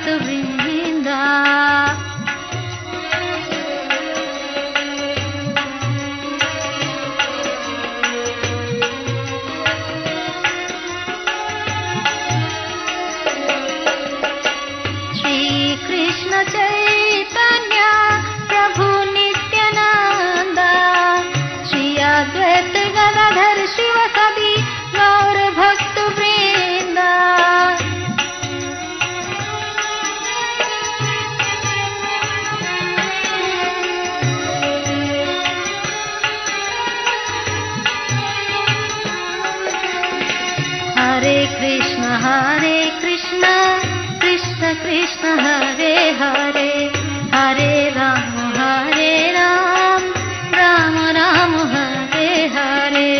भक्तवृंदा। कृष्ण चैतन्य प्रभु नित्यानंद, श्री अद्वैत गदाधर शिव सदी गौर भक्त वृंदा। हरे कृष्ण कृष्ण कृष्ण हरे हरे, हरे राम राम राम हरे हरे।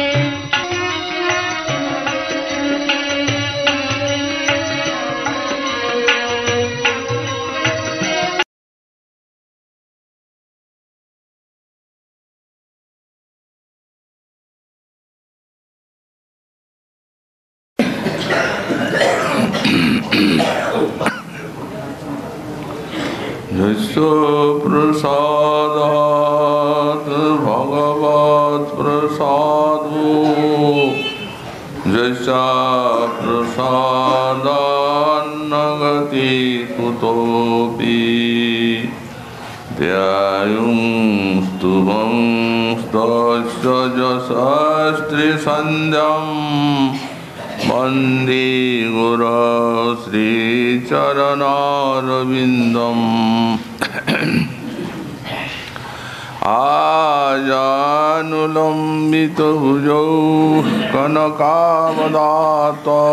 यस्य प्रसादात् भगवत् प्रसादो, यस्य प्रसादान्न गति कुतोऽपि। ध्यायुंस्तु वंस्तस्य यशस्त्रिसन्ध्यम्, वन्दे गुरो श्रीचरणारविन्दम्। आजानुलम्बितभुजौ कनकावदातौ,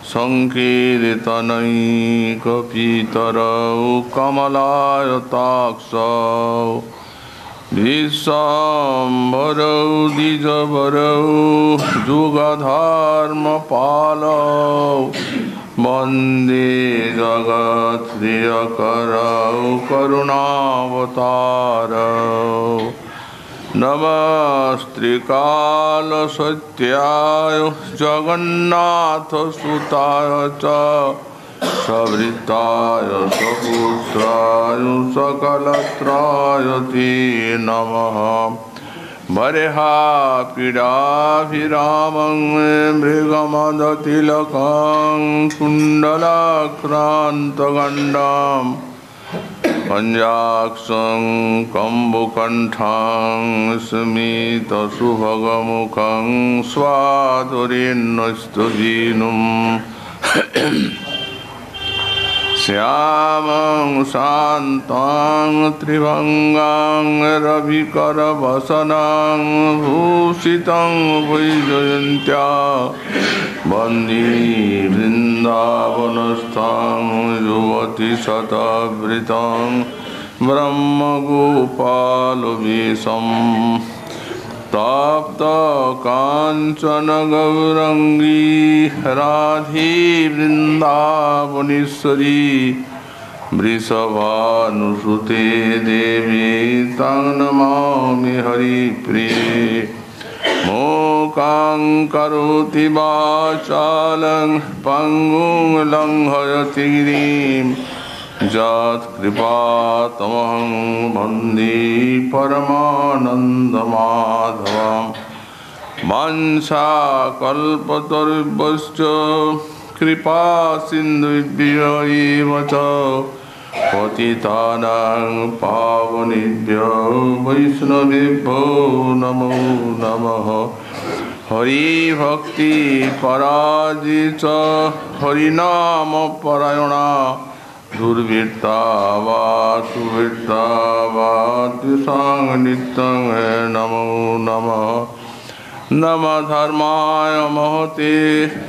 संकीर्तनैकपितरौ कमलायताक्षौ, विश्वाम्बरौ द्विजवरौ जुगधर्मपालौ, वन्दे जगत्प्रियकरौ करुणावतारौ। नमस्त्रिकालसत्याय जगन्नाथसुताय च, सवृत्ताय सपुत्राय सकलत्राय ते नमः। बर्हापीडाभिरामं मृगमदतिलकं, कुण्डलाक्रान्तगण्डं, पञ्चाक्षं कम्बुकण्ठं, स्मितसुभगमुखं, स्वाधुरेण्यस्तुजीनुम्। श्यामं शान्तं त्रिभङ्गं रविकरवसनं, भूषितं वैजयन्त्या, वन्दे वृन्दावनस्थं युवतिशतवृतं, ब्रह्मगोपालवेशम्। तप्त कांचन गौरंगी राधे वृंदावनेश्वरी, वृषभानुसुते देवी तं नमामि हरिप्रिये। मूकां करोति वाचालं पङ्गुं लङ्घयति गिरिं, यत्कृपातमहं वन्दे परमानन्दमाधवम्। वाञ्छाकल्पतरुभ्यश्च कृपा सिन्धुभ्य एव च, पतितानां पावनेभ्यो वैष्णवेभ्यो नमो नमः। हरिभक्ति पराजित हरिनाम परायणा, दुर्वृत्ता वा सुवृत्ता वा त्रिसांग नित्यं नमो नमः। नमः धर्माय महते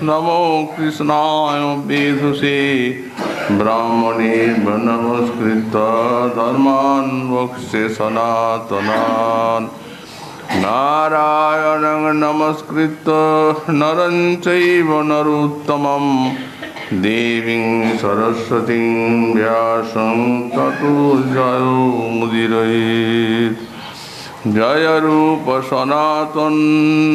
नमो कृष्णाय वेधुषे, ब्राह्मणेभ्यो नमस्कृत्य धर्मान् वक्ष्ये सनातनान्। नारायणं नमस्कृत्य नरं चैव नरोत्तमं, देवीं सरस्वतीं व्यासं ततो जयो मुदीरयेत्। जय रूप सनातन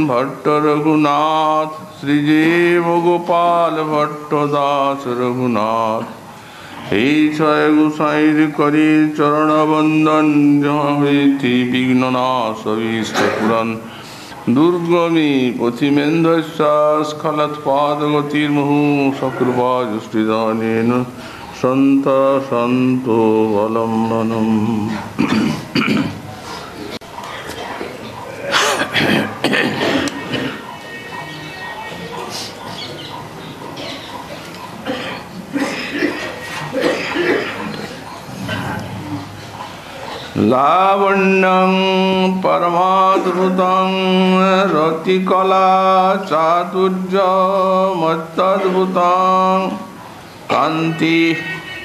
भट्ट रघुनाथ, श्रीजीव गोपाल भट्ट दास रघुनाथ। এই ছয় গোসাইর করি চরণ বন্দন হইতি বিঘ্ন নাশ অভীষ্ট পুরাণ দুর্গমী পথিমেন্দ্রশ্বাস খলত পাদ গতির মুহু সকৃপা জুষ্টিদানেন সন্ত সন্ত অবলম্বনম। লাবণ্যং পরমাদ্ভুতং রতিকলা চাতুর্যমত্যদ্ভুতং কান্তি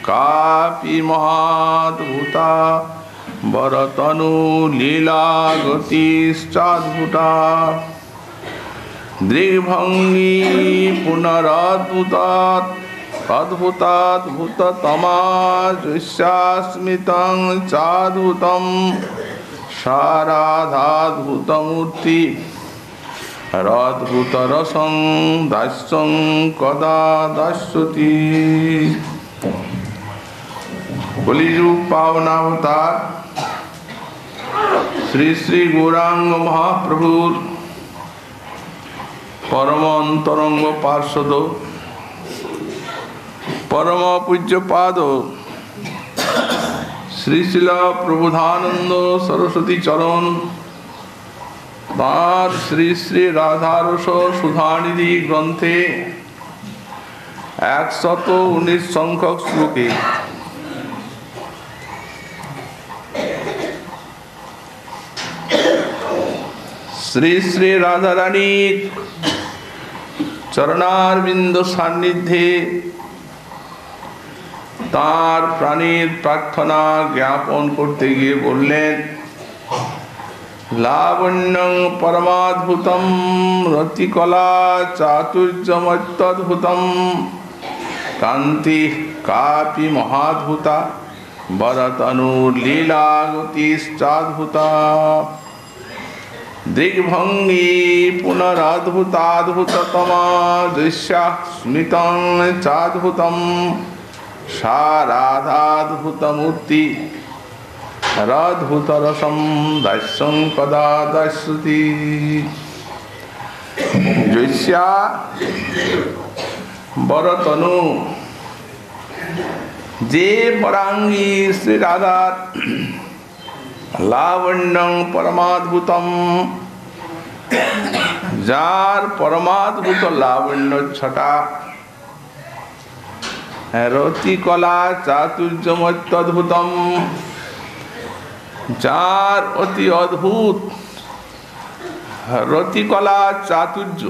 কাপি মহাদ্ভুতা বরতনু লীলা গতিশ্চাদ্ভুতা দৃগ্ভঙ্গি পুনরদ্ভুতাৎ অদ্ভুতাদ্ভুততমা দৃশ্যাস্মিতং চাদ্ভুতম সারাধাদ্ভুতমূর্তি রদ্ভুতরসং দাস্যং কদা দাস্যতি। কলিযুগ পাবনাবতার শ্রী শ্রী গৌরাঙ্গ মহাপ্রভুর পরম অন্তরঙ্গ পার্ষদ পরম পূজ্যপাদ শ্রী শিল প্রবোধানন্দ সরস্বতী চরণ তাঁর শ্রী শ্রী রাধারস সুধানিধি গ্রন্থে 119 সংখ্যক শ্লোকে শ্রী শ্রী রাধারানীর চরণারবিন্দ সান্নিধ্যে তার প্রাণীর প্রার্থনা জ্ঞাপন করতে গিয়ে বললেন, লাবণ্যং পরমাদ্ভুতম রতিকলা চাতুর্যমত্যদ্ভুতম কান্তি কাপি মহাদ্ভুতা বরতনু লীলা গতিশ্চাদ্ভুতা দিগ্ভঙ্গি পুনরদ্ভুতাদ্ভুততমা দৃশ্যাস্মিতং চাদ্ভুতম সারাধাদ্ভুতমূর্তি রদ্ভুতরসং দাস্যং কদা দাস্যতি। জৈস্যা বরতনু, যে পরাঙ্গী শ্রী রাধার লাবণ্যং পরমাদ্ভুতম, যার পরমাদ্ভুত লাবণ্য ছটা, রতিকলা চাতুর্যমত্যদ্ভুতম, যার অতি অদ্ভুত রতিকলা চাতুর্য,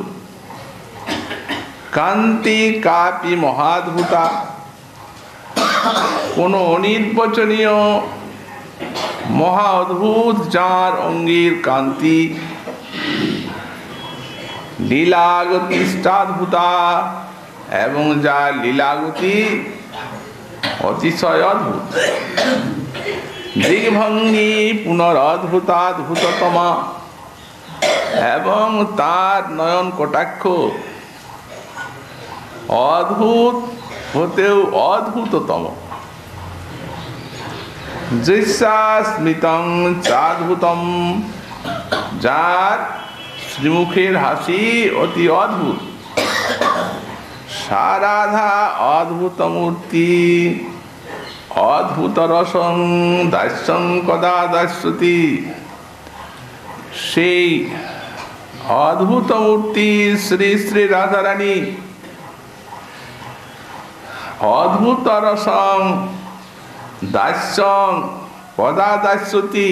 কান্তি কাপি মহাদ্ভুতা, কোন অনির্বচনীয় মহা অদ্ভুত যার অঙ্গীর কান্তি, লীলাগতিষ্ঠাদ্ভুতা, এবং যার লীলাগতি অতিশয় অদ্ভুত, দিগ্ভঙ্গি পুনরদ্ভুতাদ্ভুততমা, এবং তার নয়ন কটাক্ষ অদ্ভুত হতেও অদ্ভুততম, দৃশ্যাস্মিতং চাদ্ভুতম, যার শ্রীমুখের হাসি অতি অদ্ভুত, সারাধা অদ্ভুত মূর্তি, অদ্ভুত রসং দাস্যং কদা দাস্যতি, সেই অদ্ভুত মূর্তি শ্রী শ্রী রাধারানী অদ্ভুত রসং দাস্যং কদা দাস্যতি,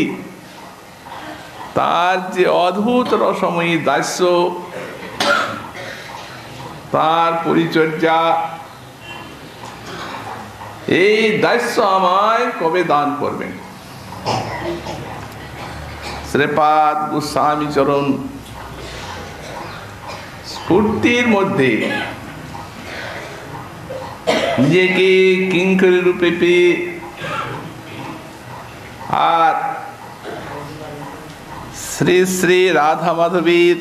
তার যে অদ্ভুত রসময়ী দাস্য, তার পরিচর্যা, এই দাস্য আমায় কবে দান করবেন? শ্রীপাদ গোস্বামী চরণ স্ফূর্তির মধ্যে নিজেকে কিঙ্করী রূপে পেয়ে আর শ্রী শ্রী রাধা মাধবীর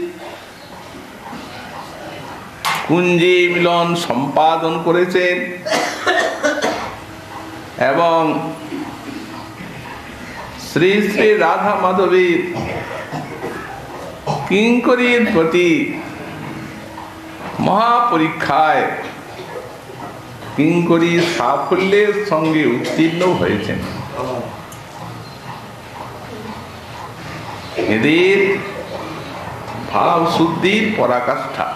কুঞ্জে মিলন সম্পাদন করেছেন। এবং শ্রী শ্রী রাধা মাধবীর কিঙ্করীর প্রতি মহাপরীক্ষায় কিঙ্করী সাফল্যের সঙ্গে উত্তীর্ণ হয়েছেন। এদের ভাব শুদ্ধির পরাকাষ্ঠা।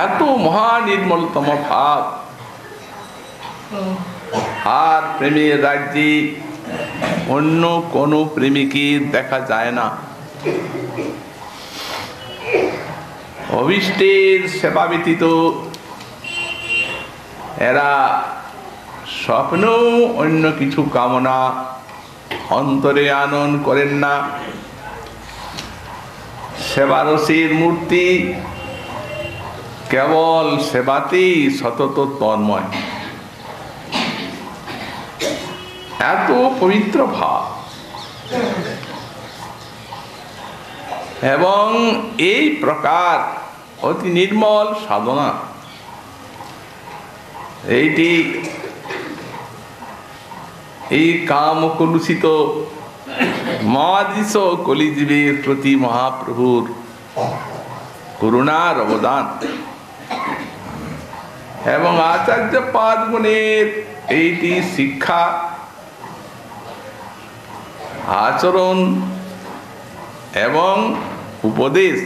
এত মহানির্মলতম ভাব আর প্রেমের রাজ্যে অন্য কোনো প্রেমিকের দেখা যায় না। অভিষ্টের সেবা ব্যতীত এরা স্বপ্নেও অন্য কিছু কামনা অন্তরে আনন করেন না। সেবারসের মূর্তি কেবল সেবাতেই সতত তন্ময়। এত পবিত্র ভাব এবং এই প্রকার অতি নির্মল সাধনা, এইটি এই কাম কলুষিত মহাদৃশ কলিজীবের প্রতি মহাপ্রভুর করুণার অবদান এবং আচার্য পাদগুণের এইটি শিক্ষা আচরণ এবং উপদেশ।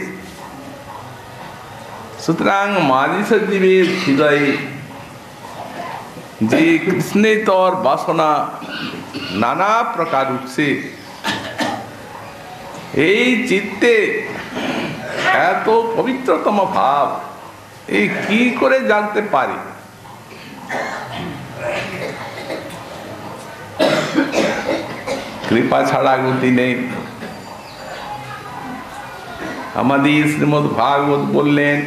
সুতরাং মানস জীবের হৃদয়ে যে কৃষ্ণেতর বাসনা নানা প্রকার উঠছে, এই চিত্তে এত পবিত্রতম ভাব এই কি করে জানতে পারি? কৃপা ছাড়া গতি নেই। আমাদের শ্রীমদ ভাগবত বললেন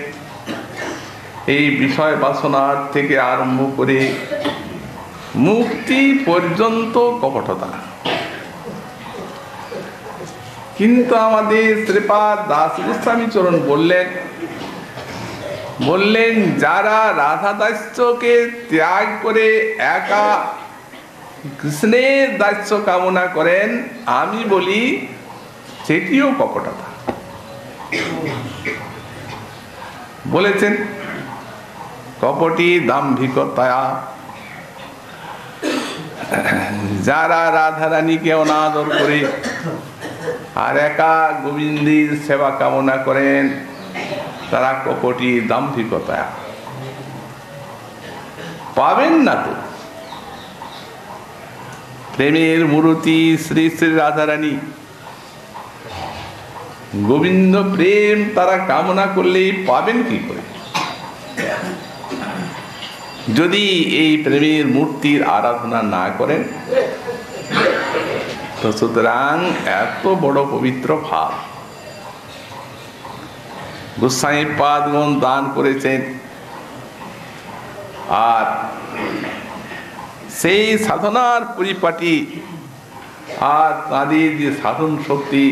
এই বিষয় বাসনার থেকে আরম্ভ করে মুক্তি পর্যন্ত কপটতা। কিন্তু আমাদের শ্রীপাদ দাস গোস্বামী চরণ বললেন যারা রাধা দাস্যকে ত্যাগ করে একা কৃষ্ণের দাস্য কামনা করেন, আমি বলি সেটিও কপটতা। বলেছেন কপটি দাম্ভিকতা। যারা রাধারানীকে অনাদর করে আর একা গোবিন্দের সেবা কামনা করেন, তারা কপটি দাম্ভিকতা। পাবেন না তো। প্রেমের মূর্তি শ্রী শ্রী রাধারানী, গোবিন্দ প্রেম তারা কামনা করলেই পাবেন কি করে, যদি এই প্রেমের মূর্তির আরাধনা না করেন? তো সুতরাং এত বড় পবিত্র ভাব গোসাই পাদগণ দান করেছেন, আর সেই সাধনার পরিপাটি আর তাদের যে সাধন শক্তি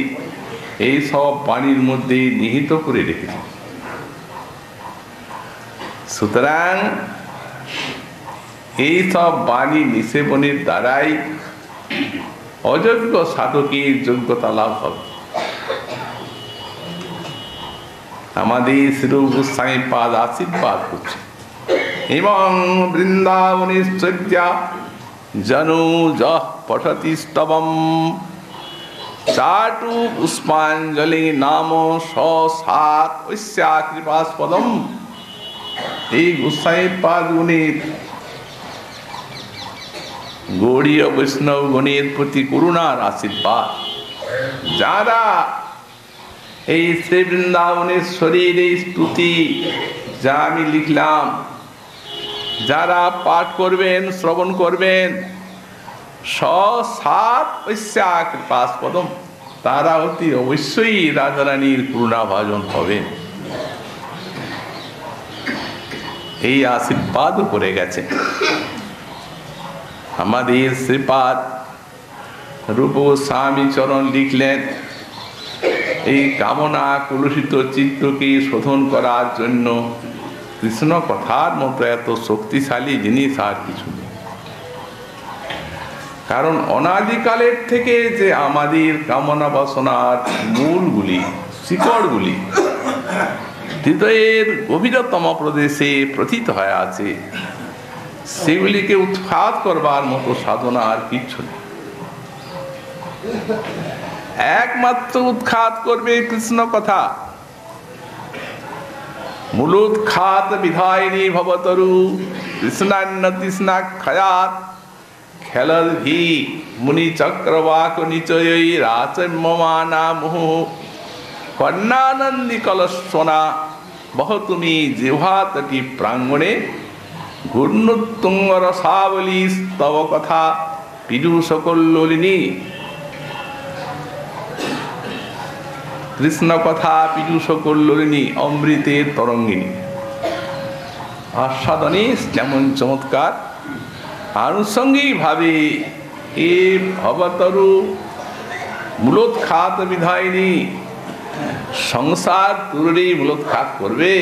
এই সব বাণীর মধ্যে নিহিত করে রেখেছে। সুতরাং এই সব বাণী নিষেবনের দ্বারাই অযোগ্য সাধকের যোগ্যতা লাভ হবে। আমাদের শ্রী গোস্বামী পাদ আশীর্বাদ করছে, এবং বৃন্দাবনেশ্বর্যা জনুজ পঠতি স্তবম চাটু পুষ্পাঞ্জলি নাম সাত ঐস্যা কৃপাস্পদম। এই গোস্বামী পাদ গুণের গৌড়ীয় বৈষ্ণব গণের প্রতি করুণার আশীর্বাদ। যারা এই শ্রী বৃন্দাবনেশ্বরীর এই স্তুতি যা আমি লিখলাম, যারা পাঠ করবেন, শ্রবণ করবেন, সাত ঐস্যা কৃপাস্পদম, তারা অতি অবশ্যই রাধারানীর করুণা ভাজন হবেন। এই আশীর্বাদ করে গেছে আমাদের শ্রীপাদ রূপ গোস্বামী চরণ লিখলেন, এই কামনা কলুষিত চিত্তকে শোধন করার জন্য কৃষ্ণ কথার মতো এত শক্তিশালী জিনিস আর কিছু নেই। কারণ অনাদিকালের থেকে যে আমাদের কামনা বাসনার মূলগুলি, শিকড়গুলি হৃদয়ের গভীরতম প্রদেশে প্রথিত হয়ে আছে, সেগুলিকে উৎখাত করবার মতো সাধনা আর কিচ্ছু নেই। একমাত্র উৎখাত করবে কৃষ্ণ কথা। মূলোৎখাত বিধায়িনী ভবতরু কৃষ্ণান্ন তৃষ্ণাক্ষয়াৎ খেলধি মুনি চক্রবাক নিচয়ই রাচম্যমানা মুহু কর্ণানন্দী কলস্বনা বহ তুমি জিহ্বাতটি প্রাঙ্গণে ঘূর্ণোত্তুঙ্গ রসাবলী স্তব কথা পীযূষকল্লোলিনী। কৃষ্ণ কথা পীযূষকল্লোলিনী, অমৃতের তরঙ্গিনী। আস্বাদনে যেমন চমৎকার, আনুষঙ্গিক ভাবে এ ভবতরু মূলোৎখাত বিধায়িনী, সংসার তুরুরই মূলোৎখাত করবে।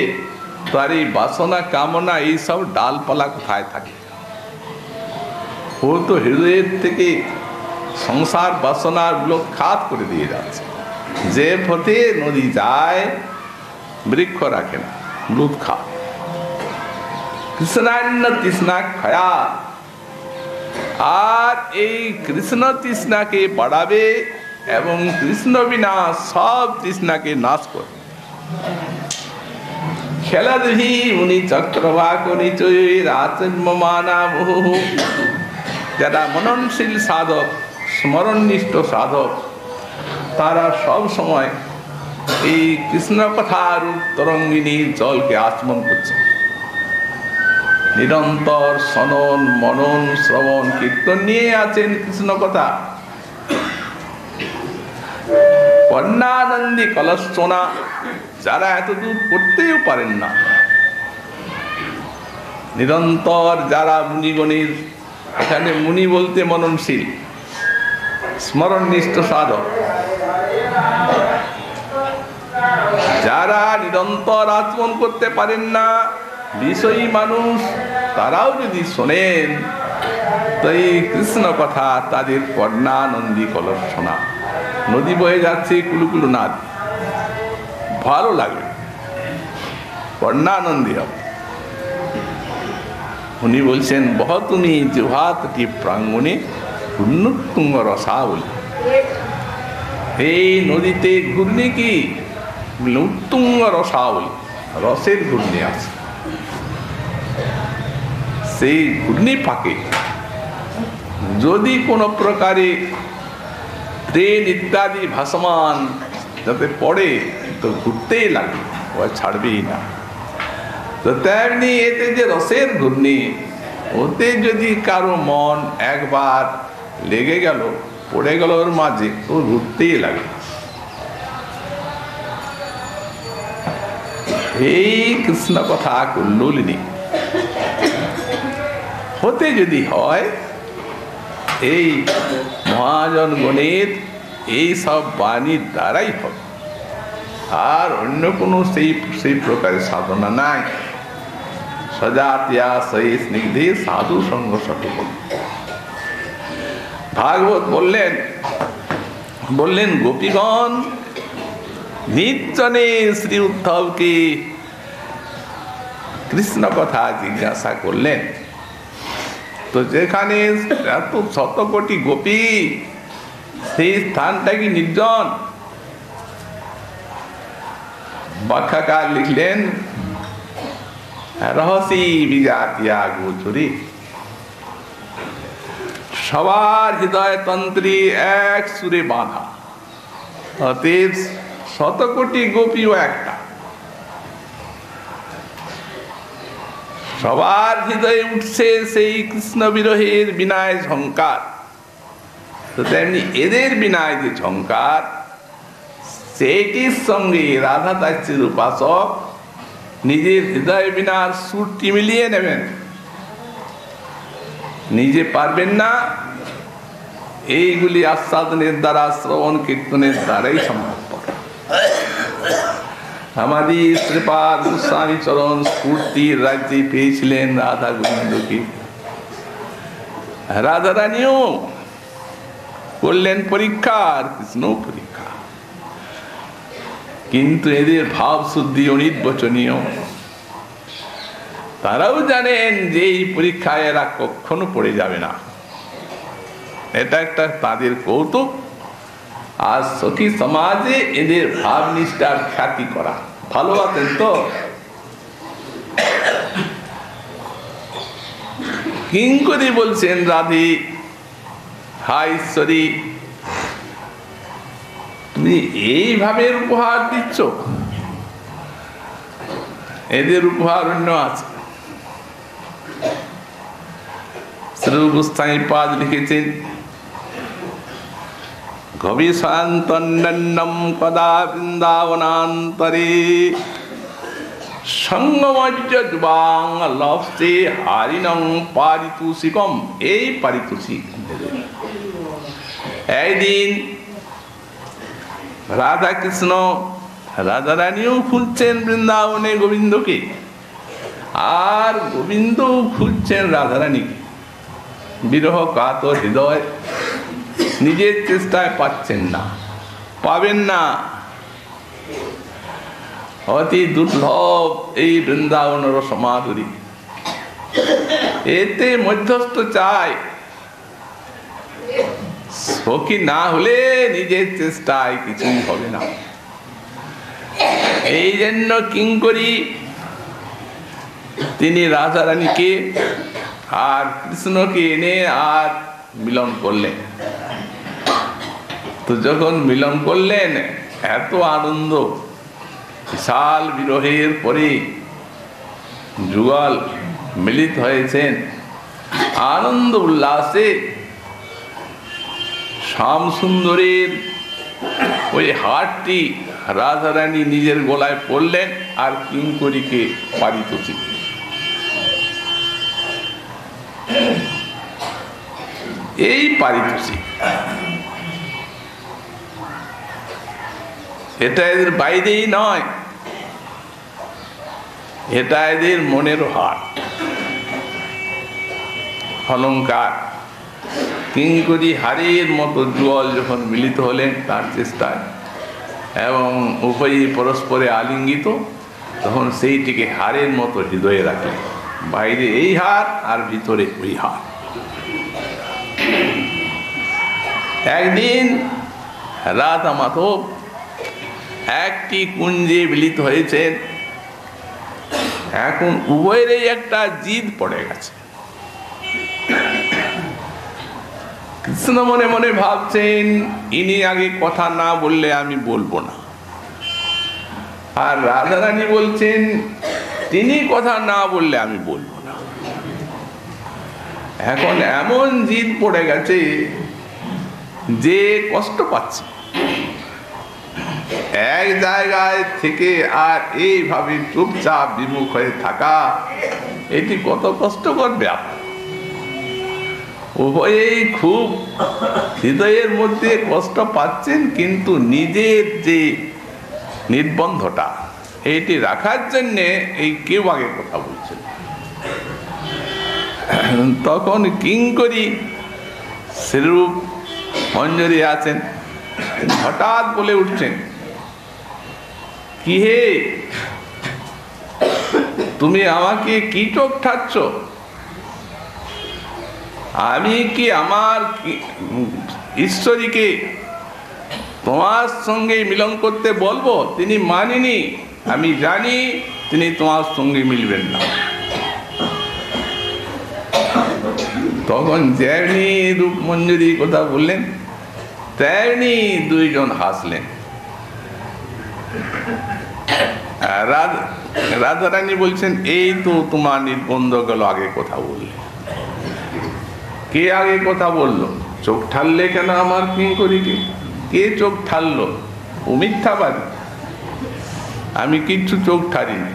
তার এই বাসনা কামনা এইসব ডালপালা কোথায় থাকে? ও তো হৃদয়ের থেকে সংসার বাসনার মূলোৎখাত করে দিয়ে যাচ্ছে। যে পথে নদী যায় বৃক্ষ রাখে না, মূলোৎখাত। কৃষ্ণান্ন তৃষ্ণাক্ষয়া, আর এই কৃষ্ণ তৃষ্ণাকে বাড়াবে এবং কৃষ্ণ বিনা সব তৃষ্ণাকে নাশ করবে। খেলাধি উনি চক্রবাক নিচয় রাচম্যমানা মুহু, যারা মননশীল সাধক, স্মরণনিষ্ঠ সাধক, তারা সব সময় এই কৃষ্ণ কথার তরঙ্গিনী জলকে আচমন করছে। নিরন্তর শনন মনন শ্রবণ কীর্তন নিয়ে আছেন কৃষ্ণ কথা। কর্ণানন্দী কলস্বনা, যারা এতদূর করতেও পারেন না, নিরন্তর যারা মুনিগণের, এখানে মুনি বলতে মননশীল স্মরণনিষ্ঠ সাধক, যারা নিরন্তর আচমন করতে পারেন না, বিষয়ী মানুষ, তারাও যদি শোনেন তো এই কৃষ্ণ কথা তাদের কর্ণানন্দী কলস্বনা। নদী বয়ে যাচ্ছে কুলুকুলু নাদ, ভালো লাগবে, কর্ণানন্দী হবে। উনি বলছেন বহ তুমি জিহ্বাতটি প্রাঙ্গণে ঘূর্ণোত্তুঙ্গ রসাবলী। এই নদীতে ঘূর্ণি কি? উত্তুঙ্গ রসাবলী, রসের ঘূর্ণি আছে। সেই ঘূর্ণি ফাঁকে যদি কোনো প্রকারে ট্রেন ইত্যাদি ভাসমান যাতে পড়ে তো ঘুরতেই লাগবে, ও ছাড়বেই না। তো তেমনি এতে যে রসের ঘূর্ণি, ওতে যদি কারো মন একবার লেগে গেল, পড়ে গেল ওর মাঝে, তো ঘুরতেই লাগে। এই কৃষ্ণ কথা কল্লোলিনী হতে যদি হয়, এই মহাজন গণের এই সব বাণীর দ্বারাই হবে, আর অন্য কোনো সেই প্রকারের সাধনা নাই। সজাতিয়া সেই স্নিগ্ধে সাধু সঙ্গ সঠিক। ভাগবত বললেন গোপীগণ নির্জনে শ্রী উদ্ধবকে কৃষ্ণ কথা জিজ্ঞাসা করলেন। তো যেখানে এত শত কোটি গোপী, সেই স্থানটা কি নির্জন? ব্যাখ্যাকার লিখলেন রহসী বিজাতিয়া গোচরী। সবার হৃদয় তন্ত্রী এক সুরে বাঁধা, অতএব শত কোটি গোপীও একটা। সবার হৃদয়ে উঠছে সেই কৃষ্ণ বিরহের বিনায় ঝঙ্কার। তো তেমনি এদের বিনায় যে ঝঙ্কার, সেইটির সঙ্গে রাধা দাসীর উপাসক নিজের হৃদয় বিনার সুরটি মিলিয়ে নেবেন। নিজে পারবেন না, এইগুলি আস্বাদনের দ্বারা, শ্রবণ কীর্তনের দ্বারাই সম্ভব। আমাদের শ্রীপাদ গোস্বামী চরণ স্ফূর্তির রাজ্যে পেয়েছিলেন রাধা গোবিন্দকে। রাধা রানীও করলেন পরীক্ষা আর কৃষ্ণ পরীক্ষা, কিন্তু এদের ভাব শুদ্ধি অনির্বচনীয়। তারাও জানেন যে এই পরীক্ষায় এরা কখনো পড়ে যাবে না, এটা একটা তাদের কৌতুক। আর সখী সমাজে এদের ভাব নিষ্ঠার খ্যাতি করা। ভালোবাসেন তো? কিঙ্করী বলছেন রাধে, হাই ঈশ্বরী, তুমি এইভাবে উপহার দিচ্ছ? এদের উপহার অন্য আছে। শ্রী গোস্বামী পাদ লিখেছেন, গবিশান্তন্নম কদা বৃন্দাবনান্তরে সঙ্গমজ্জ যুবাং লভসে হারিণং পারিতোষিকম। এই পারিতোষিক একদিন রাধা কৃষ্ণ, রাধা রানীও খুঁজছেন বৃন্দাবনে গোবিন্দকে, আর গোবিন্দ খুঁজছেন রাধা রানীকে। বিরহ কাতর হৃদয়, নিজের চেষ্টায় পাচ্ছেন না, পাবেন না। অতি দুর্লভ এই বৃন্দাবনের সমাধুরী, এতে মধ্যস্থ চাই। সখী না হলে নিজের চেষ্টায় কিছুই হবে না। এই জন্য কিঙ্করী তিনি রাধা রানীকে আর কৃষ্ণকে এনে আর মিলন করলেন। তো যখন মিলন করলেন, এত আনন্দ, বিশাল বিরহের পরে যুগল মিলিত হয়েছেন আনন্দ উল্লাসে। শ্যাম সুন্দরের ওই হারটি রাধা রানী নিজের গলায় পড়লেন আর কিঙ্করীকে পারিতোষিক। এই পারিতোষিক, এটা এদের বাইরেই নয়, এটা এদের মনের হার, অলঙ্কার। কিঙ্করী হারের মতো জল যখন মিলিত হলেন তার চেষ্টায়, এবং উভয়ই পরস্পরে আলিঙ্গিত, তখন সেইটিকে হারের মতো হৃদয়ে রাখলেন। বাইরে এই হার আর ভিতরে ওই হার। একদিন রাধা মাধব একটি কুঞ্জে মিলিত হয়েছেন। এখন উভয়েরই একটা জিদ পড়ে গেছে। কৃষ্ণ মনে মনে ভাবছেন, ইনি আগে কথা না বললে আমি বলবো না। আর রাধা রানী বলছেন, তিনি কথা না বললে আমি বলবো না। এখন এমন জিদ পড়ে গেছে যে কষ্ট পাচ্ছে। এক জায়গায় থেকে আর এইভাবে চুপচাপ বিমুখ হয়ে থাকা, এটি কত কষ্টকর ব্যাপার। উভয়েই খুব হৃদয়ের মধ্যে কষ্ট পাচ্ছেন, কিন্তু নিজের যে নির্বন্ধটা এইটি রাখার জন্যে এই কেউ আগে কথা বলছেন। তখন কিঙ্করী শ্রীরূপ মঞ্জরি আছেন, হঠাৎ বলে উঠছেন, কি হে, তুমি আমাকে কি চোখ ঠাচ্ছ? আমি কি আমার ঈশ্বরীকে তোমার সঙ্গে মিলন করতে বলবো? তিনি মানেনি, আমি জানি তিনি তোমার সঙ্গে মিলবেন না। তখন যেমনি রূপমঞ্জুরি কথা বললেন, তেমনি দুইজন হাসলেন। রাধা রানী বলছেন, এই তো তোমার নির্বন্ধ গেল, আগে কথা বললে। কে আগে কথা বললো? চোখ ঠাললে কেন আমার কিঙ্করীকে? কে চোখ ঠাললো? ও মিথ্যাবাদী, আমি কিচ্ছু চোখ ঠালিনি।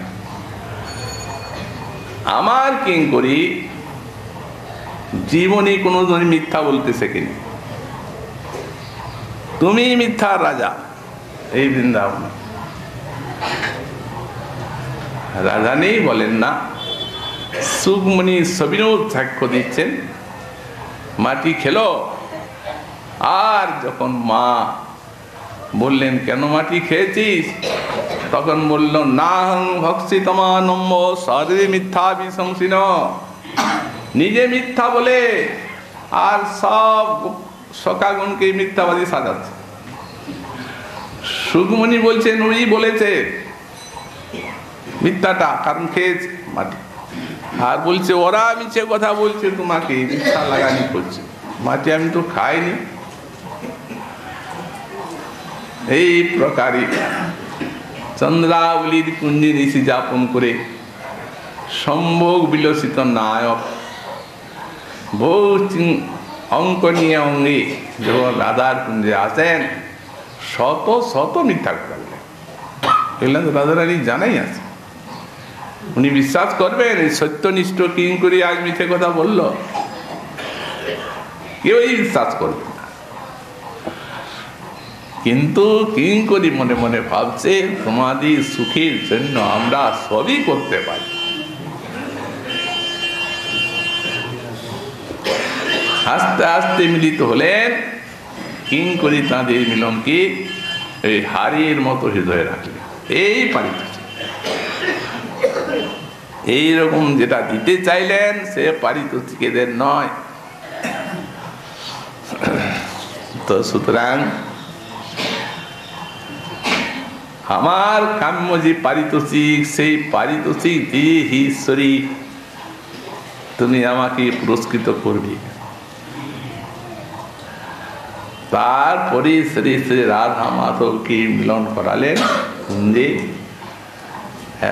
আমার কিঙ্করী জীবনে কোনোদিন মিথ্যা বলতে শেখেনি। তুমি মিথ্যা রাজা এই বৃন্দাবনে। রাধারানী বলেন না, সুকমণি সবিনোদ সাক্ষ্য দিচ্ছেন, মাটি খেলো। আর যখন মা বললেন কেন মাটি খেয়েছিস, তখন বলল নাহং ভক্সি তমানম্ব সর্বে মিথ্যা বিশংসিন, নিজে মিথ্যা বলে আর সব সখাগণকে মিথ্যাবাদী সাজাচ্ছে। সুকমণি বলছেন ওই বলেছে মিথ্যাটা, কারণ খেয়েছে মাটি। আর বলছে ওরা মিছে কথা বলছে, তোমাকে মিথ্যা লাগানি করছে, মাটি আমি তো খাইনি। এই প্রকারে চন্দ্রাবলীর কুঞ্জে নিশি যাপন করে সম্ভোগ বিলসিত নায়ক বহু অঙ্ক নিয়ে অঙ্গে যখন রাধার কুঞ্জে আসেন, শত শত মিথ্যা কথা বলে। এগুলো তো রাধারানী জানাই আছে। উনি বিশ্বাস করবেন এই সত্যনিষ্ঠ কিঙ্করী আজ মিথ্যে কথা বলল? কেউই বিশ্বাস করবে না। কিন্তু কিঙ্করী মনে মনে ভাবছে তোমাদের সুখের জন্য আমরা সবই করতে পারি। আস্তে আস্তে মিলিত হলেন। কিঙ্করী তাঁদের মিলনকে এই হাড়ের মতো হৃদয়ে রাখলেন। এই পারিতোষিক, এইরকম যেটা দিতে চাইলেন সে পারিতোষিকেদের নয়। তো সুতরাং আমার কাম্য যে পারিতোষিক, সেই পারিতোষিক দিয়ে ঈশ্বরী তুমি আমাকে পুরস্কৃত করবে। তারপরে শ্রী শ্রী রাধা মাধবকে মিলন করালেন কুঞ্জে,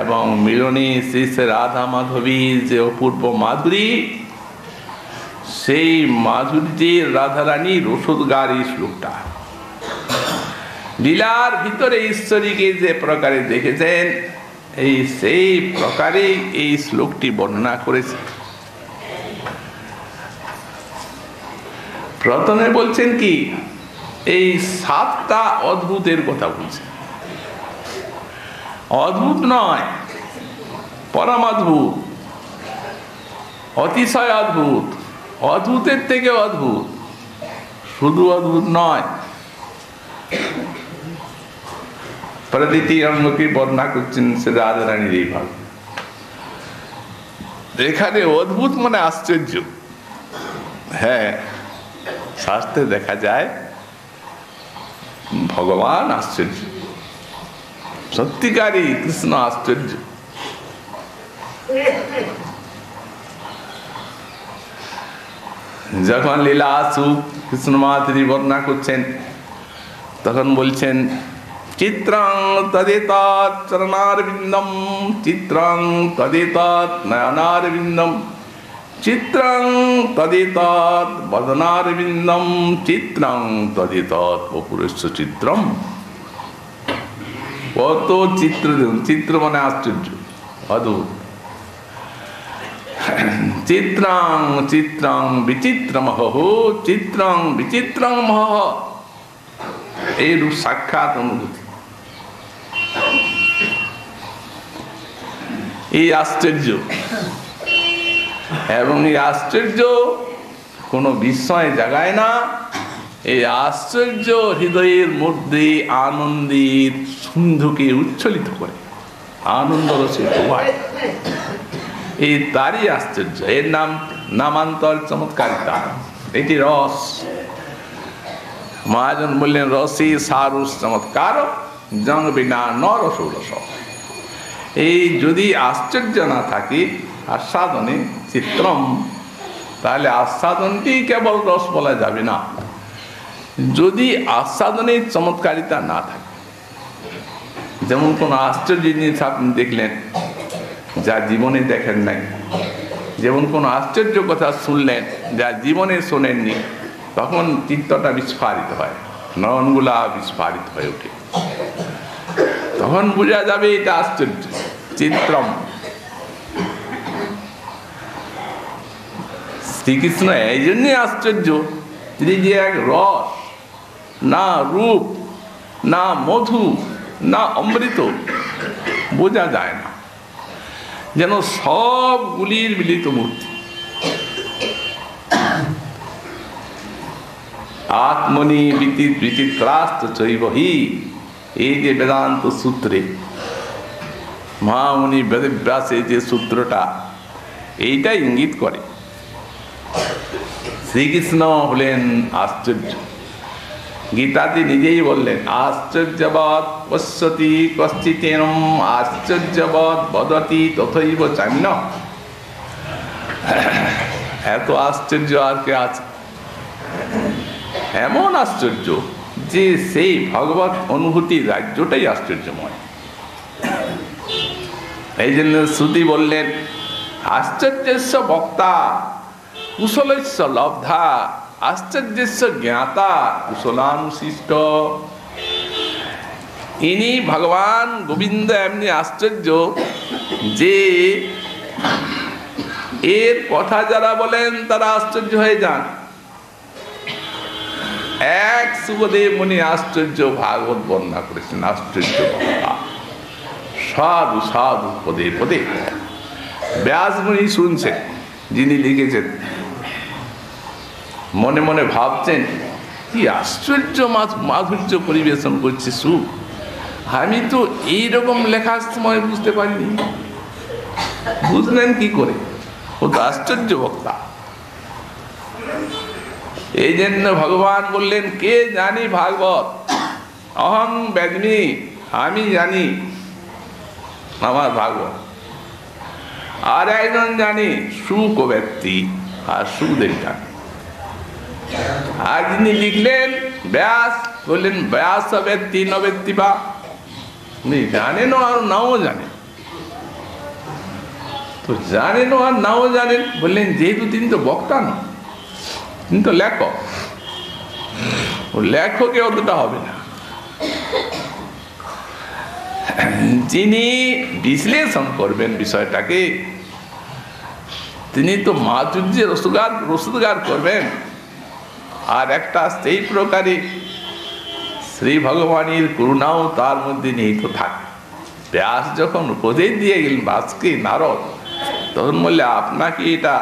এবং মিলনে শ্রী শ্রী রাধা মাধবীর যে অপূর্ব মাধুরী, সেই মাধুরীতে রাধারানী রসদগার এই শ্লোকটা লীলার ভিতরে ঈশ্বরীকে যে প্রকারে দেখেছেন, এই সেই প্রকারে এই শ্লোকটি বর্ণনা করেছে। প্রথমে বলছেন কি, এই 7টা অদ্ভুতের কথা বলছেন। অদ্ভুত নয়, পরমাদ্ভুত, অতিশয় অদ্ভুত, অদ্ভুতের থেকে অদ্ভুত, শুধু অদ্ভুত নয়। প্রতিটি অঙ্গকে বর্ণনা করছেন সে রাধারানীর এইভাবে। এখানে অদ্ভুত মানে আশ্চর্য। হ্যাঁ, শাস্ত্রে দেখা যায় ভগবান আশ্চর্য, সত্যিকারই কৃষ্ণ আশ্চর্য। যখন লীলা সুখ কৃষ্ণ মাধুরী বর্ণনা করছেন, তখন বলছেন চিত্রং তদেতৎ চরণারবিন্দম, চিত্রং তদেতৎ নয়নারবিন্দম, চিত্রং তদেতৎ বদনারবিন্দম, চিত্রং তদেতৎ অপুরস্য চিত্রম। কত চিত্র দেখুন, চিত্র মানে আশ্চর্য, অদ্ভুত। চিত্রং চিত্রং বিচিত্রমহ, চিত্রং বিচিত্রমহ, এই রূপ সাক্ষাৎ অনুভূতি। এই আশ্চর্য, এবং এই আশ্চর্য কোনো বিস্ময় জাগায় না। এই আশ্চর্য হৃদয়ের মধ্যে আনন্দের সিন্ধুকে উচ্ছ্বলিত করে, আনন্দ রসে ডোবায়। এই তারই আশ্চর্য, এর নাম নামান্তর চমৎকারিতা। এটি রস। মহাজন বললেন রসে সারস চমৎকার, জং বিনা ন রসৌ রস। এই যদি আশ্চর্য না থাকে আস্বাদনে চিত্রম, তাহলে আস্বাদনটি কেবল রস বলা যাবে না। যদি আস্বাদনের চমৎকারিতা না থাকে, যেমন কোন আশ্চর্য জিনিস আপনি দেখলেন যা জীবনে দেখেন নাই, যেমন কোন আশ্চর্য কথা শুনলেন যা জীবনে শোনেননি, তখন চিত্তটা বিস্ফারিত হয়, নয়নগুলা বিস্ফারিত হয়ে ওঠে। তখন বোঝা যাবে এটা আশ্চর্য, চিত্রম। শ্রীকৃষ্ণ এই জন্যই আশ্চর্য, তিনি যে এক রস, না রূপ, না মধু, না অমৃত, বোঝা যায় না। যেন সবগুলির মিলিত মূর্তি। আত্মনি বিচিত্রাস্ত চৈবহি, এই যে বেদান্ত সূত্রে মহামুনি বেদব্যাসের যে সূত্রটা এইটা ইঙ্গিত করে। শ্রীকৃষ্ণ হলেন আশ্চর্য। গীতাতে নিজেই বললেন, আশ্চর্যবৎ পশ্যতি কশ্চিতেনম আশ্চর্যবৎ বদতি তথৈব চান্য। এত আশ্চর্য আর কে আছে? এমন আশ্চর্য যে সেই ভগবত অনুভূতির রাজ্যটাই আশ্চর্যময়। এই জন্য শ্রুতি বললেন, আশ্চর্যস্য বক্তা কুশলস্য লব্ধা আশ্চর্যস্য জ্ঞাতা কুশলানুশিষ্ট। ইনি ভগবান গোবিন্দ এমনি আশ্চর্য যে এর কথা যারা বলেন তারা আশ্চর্য হয়ে যান। এক সুখদেব মুনি আশ্চর্য ভাগবত বর্ণনা করেছেন, আশ্চর্য বক্তা, সাধু সাধু পদে পদে। ব্যাস মুনি শুনছেন, যিনি লিখেছেন, মনে মনে ভাবছেন কি আশ্চর্য মাধুর্য পরিবেশন করছে সুখ, আমি তো এইরকম লেখার সময় বুঝতে পারিনি। বুঝলেন কি করে? ও তো আশ্চর্য বক্তা। এই জন্য ভগবান বললেন, কে জানি ভাগবত, অহং বেদমি, আমি জানি আমার ভাগবত। আর একজন জানি সুখ ব্যক্তি, আর সুখদেব জানি। আর যিনি লিখলেন ব্যাস, বললেন ব্যাস ব্যক্তি ন ব্যক্তি বা, জানেন আর নাও জানেন। তো জানেন আর নাও জানেন বললেন, যেহেতু তিনি তো বক্তা না, তিনি তো লেখক, ও লেখকে অতটা হবে না। যিনি বিশ্লেষণ করবেন বিষয়টাকে, তিনি তো মাধুর্যের রসদগার করবেন। আর একটা সেই প্রকারে শ্রী ভগবানের করুণাও তার মধ্যে নিহিত থাকে। ব্যাস যখন উপদেশ দিয়ে গেলেন ব্যাসকে নারদ, তখন বললে, আপনাকে এটা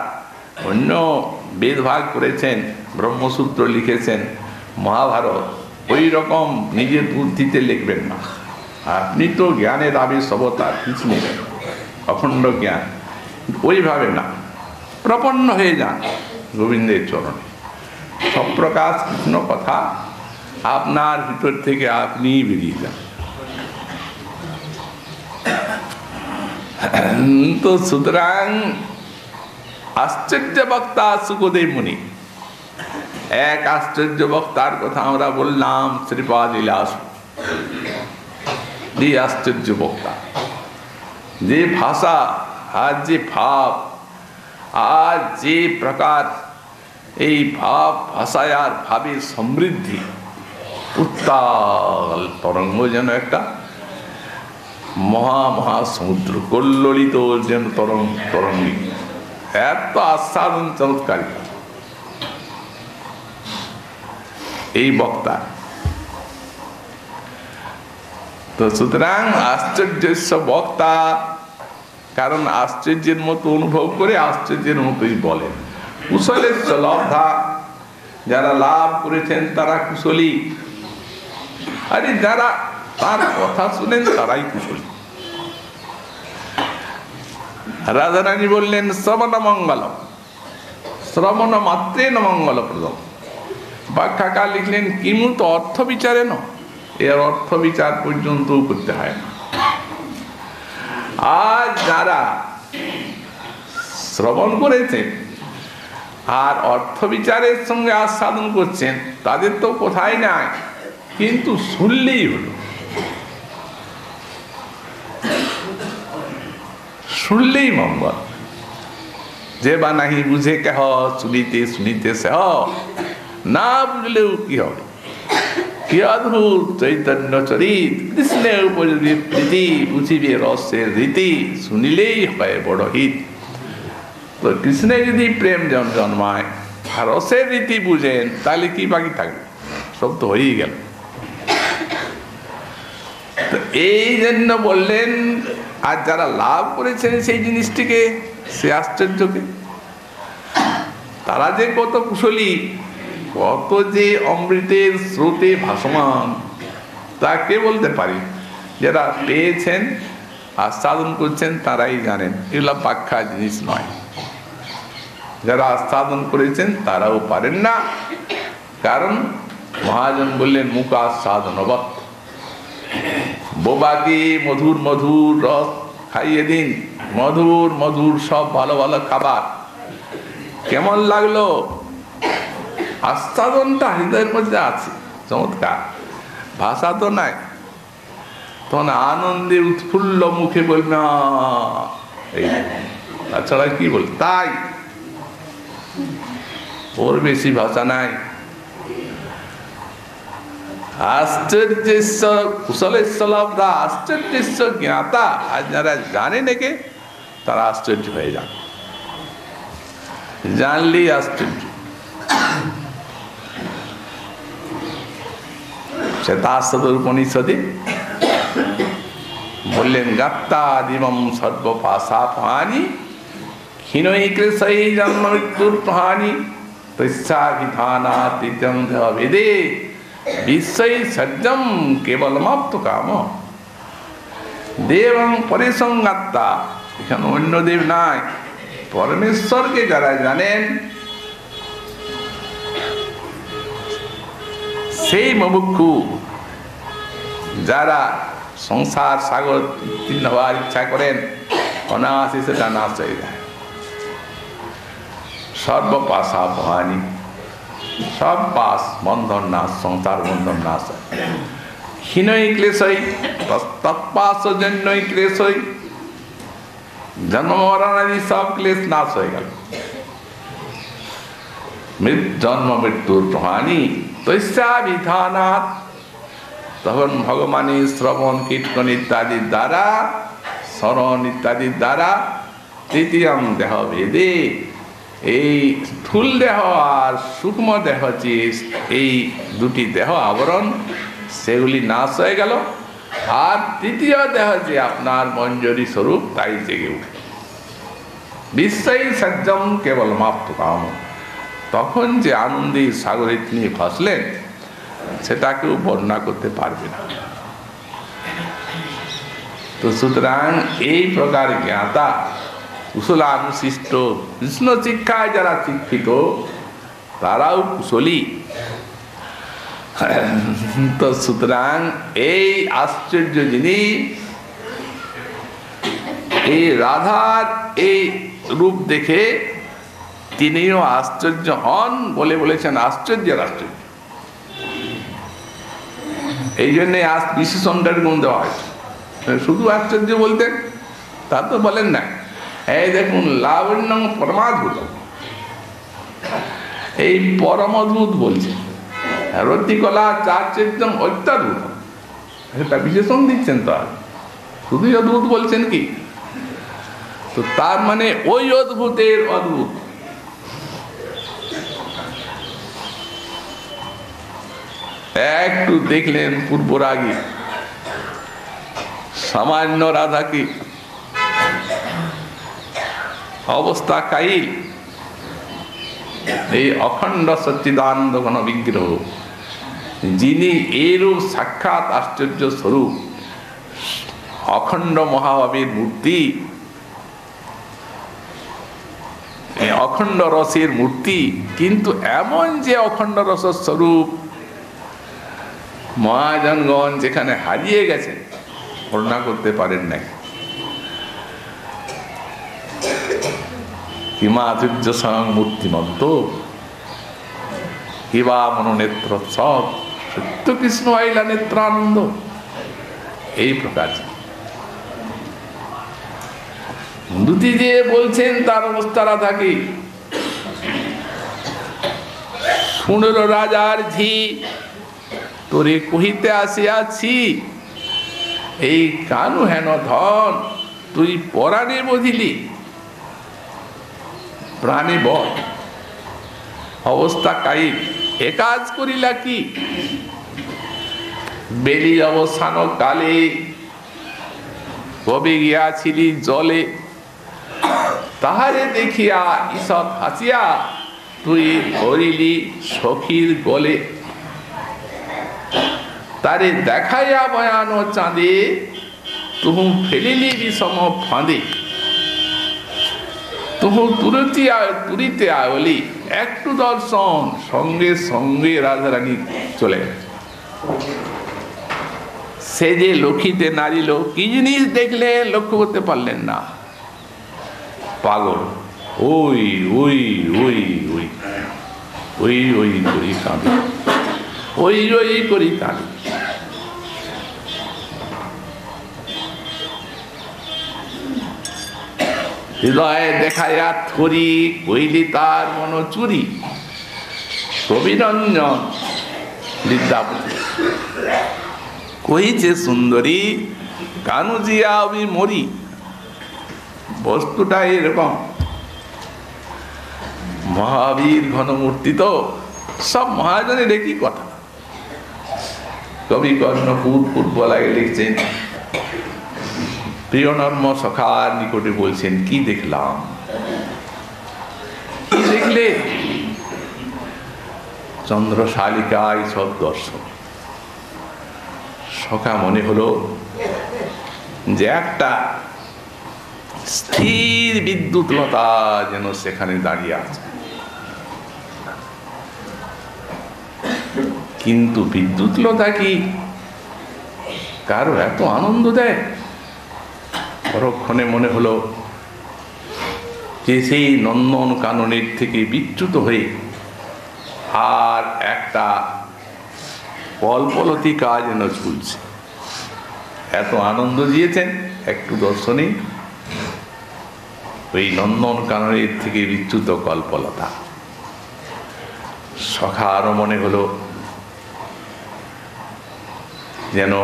অন্য বেদভাগ করেছেন, ব্রহ্মসূত্র লিখেছেন, মহাভারত, ওই রকম নিজের বুদ্ধিতে লিখবেন না। আপনি তো জ্ঞানের আবির অবতার, কিছু নেই, অখণ্ড জ্ঞান, ওইভাবে না, প্রপন্ন হয়ে যান গোবিন্দের চরণে। সপ্রকাশ কৃষ্ণ কথা আপনার ভিতর থেকে আপনি বেরিয়ে যান। তো সুতরাং আশ্চর্য বক্তা সুখদেব মুনি, এক আশ্চর্য বক্তার কথা আমরা বললাম, শ্রীপাদ লীলাস। যে আশ্চর্য বক্তা, যে ভাষা আর যে ভাব, আর যে প্রকার এই ভাব ভাষায় আর ভাবের সমৃদ্ধি, উত্তাল তরঙ্গ, যেন একটা মহাসমুদ্র কল্লোলিত যেন তরঙ্গী, এত আস্বাদন চমৎকারী এই বক্তা। তো সুতরাং আশ্চর্যস্য বক্তা, কারণ আশ্চর্যের মতো অনুভব করে আশ্চর্যের মতোই বলেন। কুশলেস্য লব্ধা, যারা লাভ করেছেন তারা কুশলী। আরে যারা তার কথা শুনেন তারাই কুশলী। রাধারানী বললেন, শ্রবণ মঙ্গলম, শ্রবণ মাত্রে ন মঙ্গলপ্রদম। ব্যাখ্যাকার লিখলেন, কিমূত অর্থ বিচারে ন, এর অর্থ বিচার পর্যন্ত করতে হয় না। আর যারা শ্রবণ করেছেন আর অর্থ বিচারের সঙ্গে আস্বাদন করছেন, তাদের তো কোথায় নাই, কিন্তু শুনলেই হলো, শুনলেই মঙ্গল। যে বা নাহি বুঝে কেহ, শুনিতে শুনিতে সে না বুঝলেও কি হবে। কি অদ্ভুত চৈতন্য চরিত, কৃষ্ণের উপযোগী প্রীতি, বুঝিবে রসের রীতি, শুনিলেই হয় বড় হিত। তো কৃষ্ণে যদি প্রেম জন্মায় আর রসের রীতি বুঝেন, তাহলে কি বাকি থাকবে? সব তো হয়েই গেল। তো এই জন্য বললেন, আর যারা লাভ করেছেন সেই জিনিসটিকে, সে আশ্চর্যকে, তারা যে কত কুশলী, কত যে অমৃতের স্রোতে ভাসমান, তা কে বলতে পারি? যারা পেয়েছেন, আস্বাদন করছেন, তারাই জানেন। এগুলো ব্যাখ্যা জিনিস নয়। যারা আস্বাদন করেছেন তারাও পারেন না, কারণ মহাজন বললেন মুখ আস্বাদনবৎ, বোবাকে মধুর মধুর রস খাইয়ে দিন, মধুর মধুর সব ভালো ভালো খাবার। কেমন লাগলো? আস্বাদনটা হৃদয়ের মধ্যে আছে, চমৎকার। ভাষা তো নাই, তখন আনন্দে উৎফুল্ল মুখে বলবে এই, তাছাড়া কি বল? তাই ওর বেশি ভাষা নাই। আশ্চর্যেশ্বর কুশলেশ্বর লব্ধা আশ্চর্যেশ্বর জ্ঞাতা। আর যারা জানে নাকি তারা আশ্চর্য হয়ে যান, জানলেই আশ্চর্য। শ্বেতাশ্বতর উপনিষদে বললেন গাত্তা দিবম সর্বপাশা পানি ক্ষীণই ক্লেশই জন্ম মৃত্যুর প্রহানি তস্যাভিধানাতীত্যং বেদে বিশ্বই সজ্জম কেবলমাপ্ত কাম দেবং পরেশং গাত্তা। এখানে অন্য দেব নাই, পরমেশ্বরকে যারা জানেন সেই মুমুক্ষু, যারা সংসার সাগর উত্তীর্ণ হওয়ার ইচ্ছা করেন, অনায়াসে সেটা নাশ হয়ে যায়। সর্বপাশা ভয়ানী, সব পাশ বন্ধন নাশ, সংসার বন্ধন নাশ হয়। ক্ষীণই ক্লেশই তৎপাশজন্যই ক্লেশই, জন্ম মরণাদি সব ক্লেশ নাশ হয়ে গেল। জন্ম মৃত্যুর প্রহানি তস্যাভিধানাৎ। তখন ভগবানের শ্রবণ কীর্তন ইত্যাদির দ্বারা, স্মরণ ইত্যাদির দ্বারা তৃতীয়ং দেহ ভেদে, এই স্থূল দেহ আর সূক্ষ্ম দেহ যে এই দুটি দেহ আবরণ, সেগুলি নাশ হয়ে গেল। আর তৃতীয় দেহ যে আপনার মঞ্জরি স্বরূপ, তাই জেগে উঠে। বিশ্বই সজ্জম কেবল মাপ্ত কাম। তখন যে আনন্দের সাগরে তিনি ভাসলেন, সেটা কেউ বর্ণনা করতে পারবে না। তো সুতরাং এই প্রকার জ্ঞাতা, কুশলানুশিষ্ট, কৃষ্ণ শিক্ষায় যারা শিক্ষিত, তারাও কুশলী। তো সুতরাং এই আশ্চর্য জিনিস, এই রাধার এই রূপ দেখে তিনিও আশ্চর্য হন বলে বলেছেন আশ্চর্যের আশ্চর্য। এই জন্যে বিশেষণটার গুণ দেওয়া হয়েছে। শুধু আশ্চর্য বলতেন তা তো বলেন না। এই দেখুন লাবণ্য পরমাদ্ভুত, এই পরমদ্ভুত বলছে। রতিকলা চার্চের অত্যাদ্ভুত, এটা বিশেষণ দিচ্ছেন। তো আর শুধুই অদ্ভুত বলছেন কি? তো তার মানে ওই অদ্ভুতের অদ্ভুত। একটু দেখলেন পূর্বরাগী সামান্য রাধাকে, অবস্থা কাইল। এই অখণ্ড সচ্চিদানন্দ ঘন বিগ্রহ, যিনি এরূপ সাক্ষাৎ আশ্চর্য স্বরূপ, অখণ্ড মহাভাবের মূর্তি, অখণ্ড রসের মূর্তি, কিন্তু এমন যে অখণ্ড রস স্বরূপ মহাজনগণ যেখানে হারিয়ে গেছে, বর্ণনা করতে পারেন নাই। কিমাধুর্য স্বয়ং মূর্তিমন্ত, কিবা মনোনেত্র সব সত্য কৃষ্ণ আইলা নেত্রানন্দ। এই প্রকার দুটি যে বলছেন তার অবস্থা রাধাকে, শুনল রাজার ঝি তোরে কহিতে আসিয়াছি, এই কানু হেন ধন তুই পরাণে বধিলি। প্রাণে বল, অবস্থা কাইল, এ কাজ করিলা কি? বেলি অবসান কালে কবে গিয়াছিলি জলে, তাহারে দেখিয়া ঈষৎ হাসিয়া তুই ধরিলি সখীর গলে। তারে দেখাইয়া বয়ান চাঁদে, তুহু ফেলিলি বিষম ফাঁদে। তুহু তুরিতে আয়লি, একটু দর্শন, সঙ্গে সঙ্গে রাধারানী চলে গেছে। সে যে লক্ষিতে নারিল, কি জিনিস দেখলে লক্ষ্য করতে পারলেন না। পাগল ওই ওই ওই ওই ওই ওই করি কাঁদে, ওই ওই করি কাঁদে। হৃদয়ে দেখাইয়া থরি, কইলি তার মন চুরি। কবিরঞ্জন বিদ্যাপতি কইছে সুন্দরী, কানুজিয়া আমি মরি। বস্তুটা এরকম, মহাবীর ঘনমূর্তি তো সব মহাজনের একই কথা। কবি কর্ণপুর পূর্বলায় লিখছেন, প্রিয় নর্ম সখার নিকটে বলছেন, কি দেখলাম, কি দেখলে? চন্দ্রশালিকায় সব দর্শন। সখা মনে হলো যে একটা স্থির বিদ্যুৎলতা যেন সেখানে দাঁড়িয়ে আছে। কিন্তু বিদ্যুৎলতা কি কারো এত আনন্দ দেয়? পরক্ষণে মনে হলো যে সেই নন্দন কাননের থেকে বিচ্যুত হয়ে আর একটা কল্পলতিকা যেন ঝুলছে। এত আনন্দ দিয়েছেন একটু দর্শনে, ওই নন্দন কাননের থেকে বিচ্যুত কল্পলতা। সখা আরো মনে হলো যেন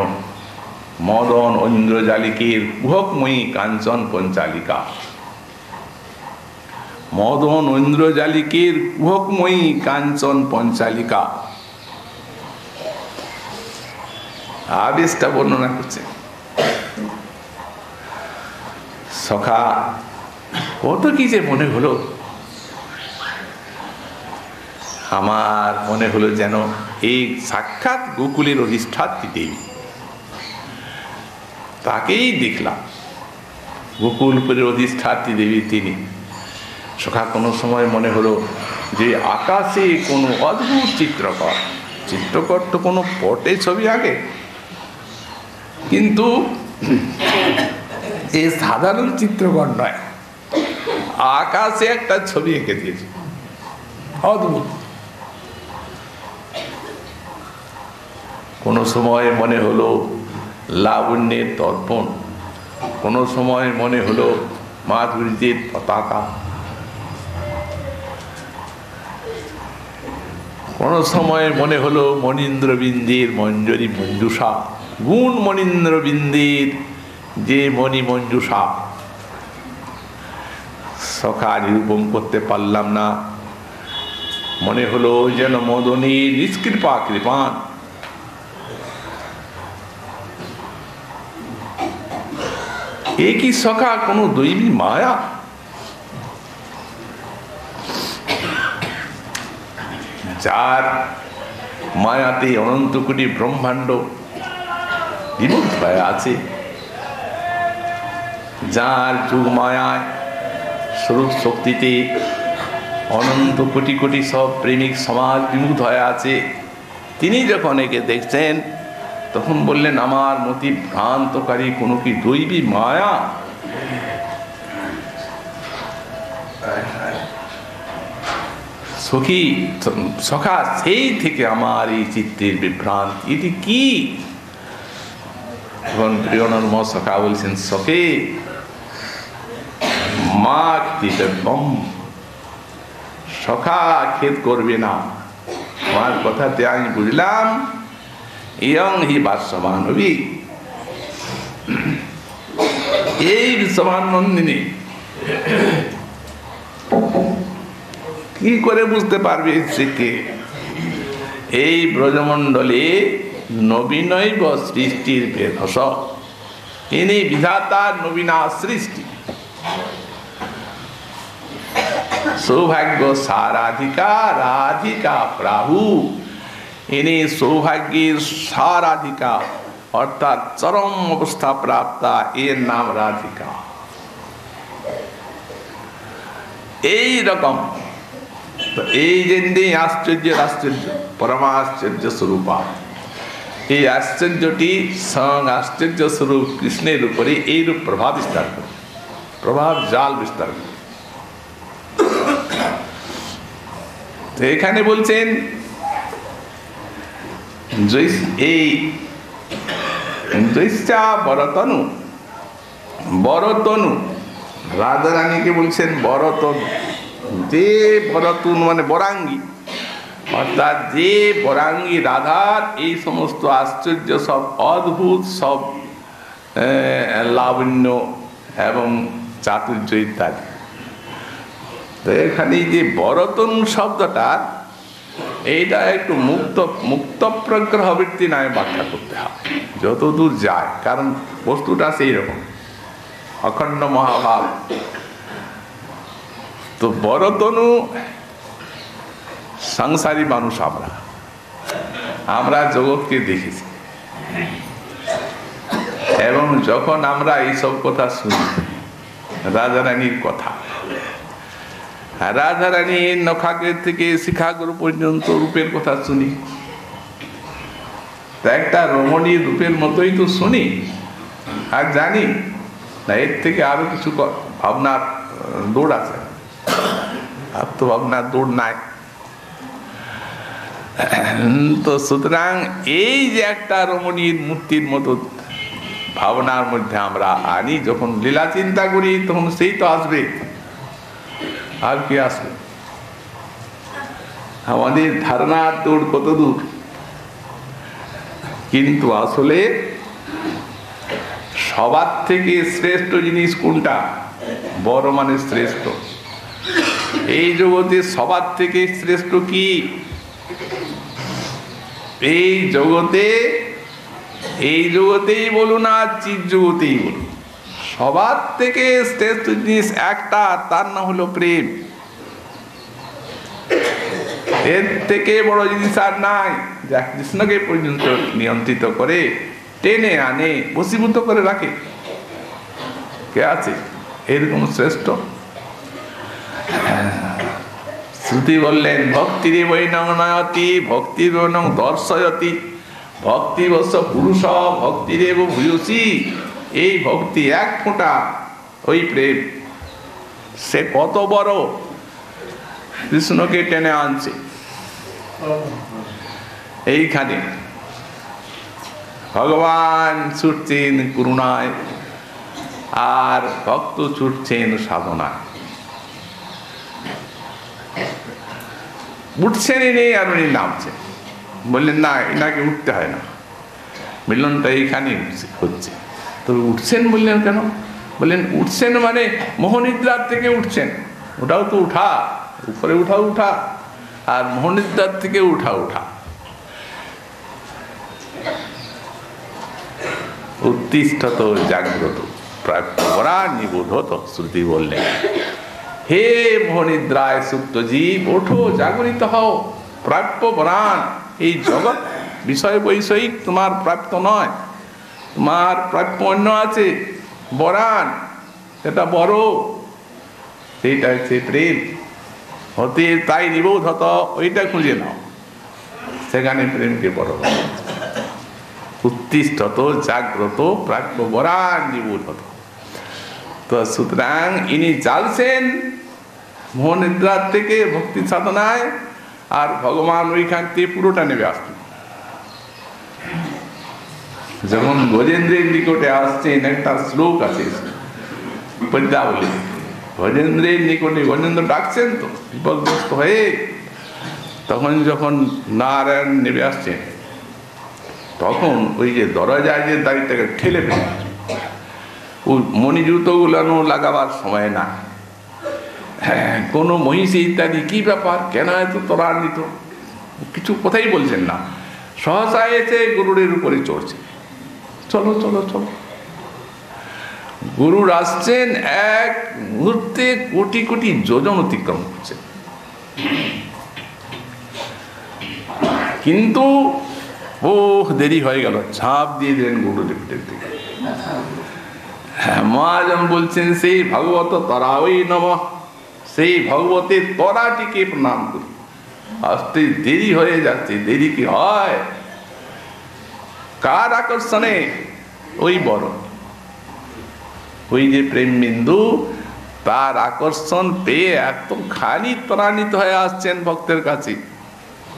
মদন ঐন্দ্রজালিকের কুহকময়ী কাঞ্চন পঞ্চালিকা। মদন ঐন্দ্রজালিকের কুহকময়ী কাঞ্চন পঞ্চালিকা, আবেশটা বর্ণনা করছে। সখা কত কি যে মনে হলো, আমার মনে হলো যেন এই সাক্ষাৎ গোকুলের অধিষ্ঠাত্রী দেবী, তাকেই দেখলাম। গোকুলপুরের অধিষ্ঠাত্রী দেবী তিনি। সখা কোনো সময় মনে হলো যে আকাশে কোনো অদ্ভুত চিত্রকর, চিত্রকর তো কোনো পটে ছবি আঁকে, কিন্তু এই সাধারণ চিত্রকর নয়, আকাশে একটা ছবি এঁকে দিয়েছে, অদ্ভুত। কোনো সময় মনে হলো লাবণ্যের দর্পণ, কোনো সময় মনে হলো মাধুরীদের পতাকা, কোনো সময় মনে হলো মনীন্দ্রবিন্দের মঞ্জরি মঞ্জুষা, গুণ মনীন্দ্রবিন্দের যে মণি মঞ্জুষা। সখা নিরূপণ করতে পারলাম না, মনে হলো যেন মদনের নিষ্কৃপা কৃপান। এ কি সখা কোনো দৈবী মায়া? যার মায়াতে অনন্ত কোটি ব্রহ্মাণ্ড বিমুগ্ধ হয়ে আছে, যার যুগ মায়ায় স্বরূপ শক্তিতে অনন্ত কোটি কোটি সব প্রেমিক সমাজ বিমুগ্ধ হয়ে আছে, তিনি যখন একে দেখছেন তখন বললেন, আমার মতি ভ্রান্তকারী কোনো কি দৈবী মায়া? সখী সখা সেই থেকে আমার এই চিত্তের বিভ্রান্তি, এটি কি? এখন প্রিয়নর্ম সখা বলছেন, সখে মা কৃতজ্ঞম, সখা খেদ করবে না। আমার কথাতে আমি বুঝলাম ইয়ং হি বাসমান হবি, এই বিশ্বমান নন্দিনী কি করে বুঝতে পারবে সে? এই ব্রজমণ্ডলে নবীনৈব সৃষ্টির ভেদস, ইনি বিধাতা নবীনা সৃষ্টি। সৌভাগ্য সারাধিকা রাধিকা প্রাহু, ইনি সৌভাগ্যের সারাধিকা অর্থাৎ চরম অবস্থা প্রাপ্তা, এর নাম রাধিকা। এই রকম এই জন্যই আশ্চর্যের আশ্চর্য পরমাশ্চর্য স্বরূপা, এই আশ্চর্যটি স্বয়ং আশ্চর্য স্বরূপ কৃষ্ণের উপরে এইরূপ প্রভাব বিস্তার করে, প্রভাব জাল বিস্তার করে। তো এখানে বলছেন এই জৈষ্ঠা বরতনু, বরতনু রাধারানীকে বলছেন বরতনু, যে বরতনু মানে বরাঙ্গী, অর্থাৎ যে বরাঙ্গী রাধার এই সমস্ত আশ্চর্য সব অদ্ভুত সব লাবণ্য এবং চাতুর্য ইত্যাদি। তো এখানে যে বরতনু শব্দটা, এইটা একটু মুক্ত প্রগ্রহ বৃত্তি নামে ব্যাখ্যা করতে হবে যতদূর যায়, কারণ বস্তুটা সেই রকম অখণ্ড মহাভাব। তো বরতনু সংসারী মানুষ, আমরা জগৎকে দেখেছি, এবং যখন আমরা এইসব কথা শুনি, রাধারানীর কথা, রাধারানীর নখাগ্রের থেকে শিখাগ্র পর্যন্ত রূপের কথা শুনি, একটা রমণীর রূপের মতোই তো শুনি আর জানি না, এর থেকে আরো কিছু ভাবনার দৌড় আছে, আর তো ভাবনার দৌড় নাই। তো সুতরাং এই যে একটা রমণীর মূর্তির মতো ভাবনার মধ্যে আমরা আনি, যখন লীলা চিন্তা করি তখন সেই তো আসবে, আর কি আসবে? আমাদের ধারণার দৌড় কত দূর, কিন্তু আসলে সবার থেকে শ্রেষ্ঠ জিনিস কোনটা? বড় মানে শ্রেষ্ঠ। এই জগতে সবার থেকে শ্রেষ্ঠ কি? এই জগতেই বলুন আর চিৎ জগতেই বলুন, সবার থেকে শ্রেষ্ঠ জিনিস একটা, তার নাম হলো প্রেম। এর থেকে বড় জিনিস আর নাই, যা কৃষ্ণকে পর্যন্ত নিয়ন্ত্রিত করে, টেনে আনে, বশীভূত করে রাখে। কে আছে এরকম শ্রেষ্ঠ? শ্রুতি বললেন ভক্তিরে বৈনং নয়তি ভক্তির বৈনং দর্শয়তি ভক্তিবশ পুরুষ ভক্তিরেব ভূয়সী। এই ভক্তি এক ফোঁটা, ওই প্রেম, সে কত বড়, কৃষ্ণকে টেনে আনছে। এইখানে ভগবান ছুটছেন করুণায়, আর ভক্ত ছুটছেন সাধনায়। উঠছেনই নেই আর উনি নামছেন। বললেন না, এনাকে উঠতে হয় না, মিলনটা এইখানে হচ্ছে। তবে উঠছেন বললেন কেন? বললেন উঠছেন মানে মোহনিদ্রার থেকে উঠছেন, ওটাও তো উঠা, উপরে উঠা, আর মোহনিদ্রার থেকে উঠা। উত্তিষ্ঠত জাগ্রত প্রাপ্যরা নিবোধত, শ্রুতি বললেন হে মোহনিদ্রায় সুপ্ত জীব, ওঠো, জাগরিত হও, প্রাপ্য বরান। এই জগৎ বিষয় বৈষয়িক তোমার প্রাপ্ত নয়, তোমার প্রাপ্য অন্য আছে, বরান, এটা বড়, সেইটা হচ্ছে প্রেম। হতে তাই নিবোধ হত, ওইটা খুঁজে নাও, সেখানে প্রেমকে বড়। উত্তিষ্ঠত জাগ্রত প্রাপ্য বরান নিবোধ হত। তো সুতরাং ইনি জ্বালছেন মোহনিদ্রার থেকে ভক্তি সাধনায়, আর ভগবান ওইখান থেকে পুরোটা নেবে আসছেন। যেমন গজেন্দ্রের নিকটে আসছেন, একটা শ্লোক আছে পদ্মাবলী, গজেন্দ্রের নিকটে গজেন্দ্র ডাকছেন তো বিপদগ্রস্ত হয়ে, তখন যখন নারায়ণ নেমে আসছেন, তখন ওই যে দরজায় যে দাঁড়িয়ে ঠেলে ফেলে, ওই মণিজুতো গুলানো লাগাবার সময় না, কোনো মহিষী ইত্যাদি কি ব্যাপার, কেন এত ত্বরান্বিত, কিছু কথাই বলছেন না, সহসা এসে গরুড়ের উপরে চড়ছে, চলো চলো চলো। গুরুর আসছেন, এক মুহূর্তে কোটি কোটি যোজন অতিক্রম করছে। কিন্তু দেরি হয়ে গেল, ঝাঁপ দিয়ে দিলেন গুরুদেবের দিকে। মহাজন বলছেন, সেই ভগবত তরাই নমঃ, সেই ভগবতের তরাটিকে প্রণাম করি। আসতে দেরি হয়ে যাচ্ছে। দেরি কি হয়? কার আকর্ষণে? ওই বড়, ওই যে প্রেম বিন্দু, তার আকর্ষণ পেয়ে এত খালি ত্বরান্বিত হয়ে আসছেন ভক্তের কাছে।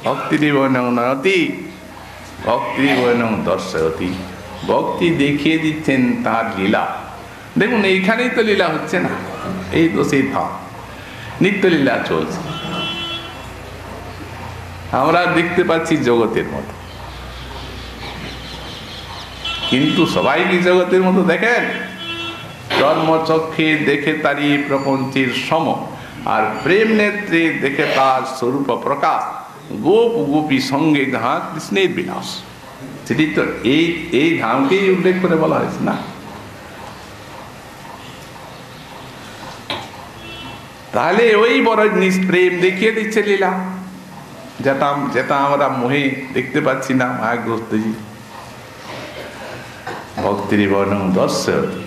ভক্তিরিবনং নয়তি ভক্তিরিবনং দর্শয়তি। ভক্তি দেখিয়ে দিচ্ছেন তার লীলা। দেখুন, এইখানেই তো লীলা হচ্ছে না, এই তো সেই ধাম, নিত্যলীলা চলছে। আমরা দেখতে পাচ্ছি জগতের মতো, কিন্তু সবাই কি জগতের মতো দেখেন? জন্মচক্ষে দেখে তারই প্রপঞ্চের সম, আর প্রেম নেত্রে দেখে তার স্বরূপ প্রকাশ। গোপ গোপী সঙ্গে যাহা কৃষ্ণের বিলাস। সেটি তো এই ধামকেই উল্লেখ করে বলা হয়েছে না? তাহলে ওই বড় নিষ্প্রেম দেখিয়ে দিচ্ছে লীলা, যেটা আমরা মোহে দেখতে পাচ্ছি না। মায়াগ্রস্ত ভক্তিরিবনং দর্শয়তি।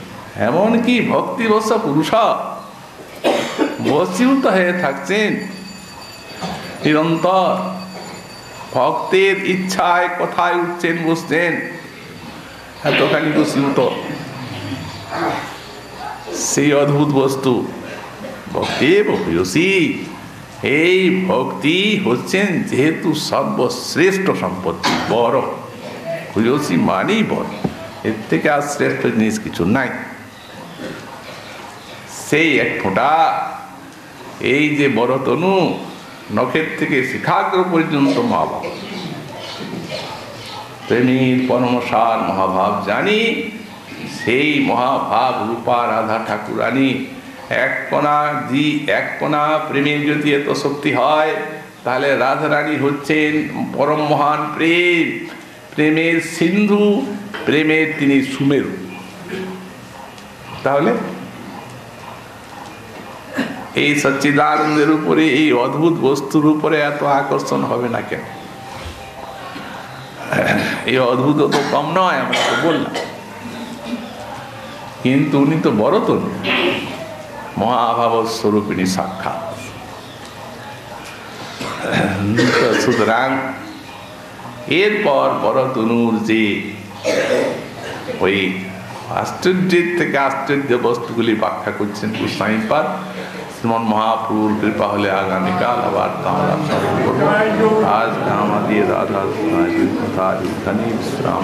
এমনকি ভক্তিবশ পুরুষ বশীভূত হয়ে থাকছেন নিরন্তর। ভক্তের ইচ্ছায় কোথায় উঠছেন বসছেন, এতখানি বশীভূত। সেই অদ্ভুত বস্তু ভক্তির ভূয়সী। এই ভক্তি হচ্ছেন যেহেতু সর্বশ্রেষ্ঠ সম্পত্তি, বড় ভূয়সী মানেই বড়, এর থেকে আর শ্রেষ্ঠ জিনিস কিছু নাই। সেই এক ফোঁটা, এই যে বড় তনু, নখের থেকে শিখাগ্র পর্যন্ত মহাভাব, প্রেমীর পরমসার মহাভাব জানি। সেই মহাভাব রূপা রাধা ঠাকুরানী এক কণা প্রেমের যদি এত শক্তি হয়, তাহলে রাধারানী হচ্ছেন পরম মহান প্রেম, প্রেমের সিন্ধু, প্রেমের তিনি সুমেরু। তাহলে এই সচ্চিদানন্দের উপরে, এই অদ্ভুত বস্তুর উপরে এত আকর্ষণ হবে না কেন? এই অদ্ভুত তো কম নয়, আমরা তো বললাম। কিন্তু উনি তো বড় তনু, মহাভাব স্বরূপিণী সাক্ষাৎ। সুতরাং এরপর বড় তনুর যে ওই আশ্চর্যের থেকে আশ্চর্য বস্তুগুলি ব্যাখ্যা করছেন গোস্বামীপাদ। শ্রীমন মহাপ্রভুর কৃপা হলে আগামীকাল আবার আমরা স্মরণ করবো। আজ আমাদের রাধা কথা বিশ্রাম।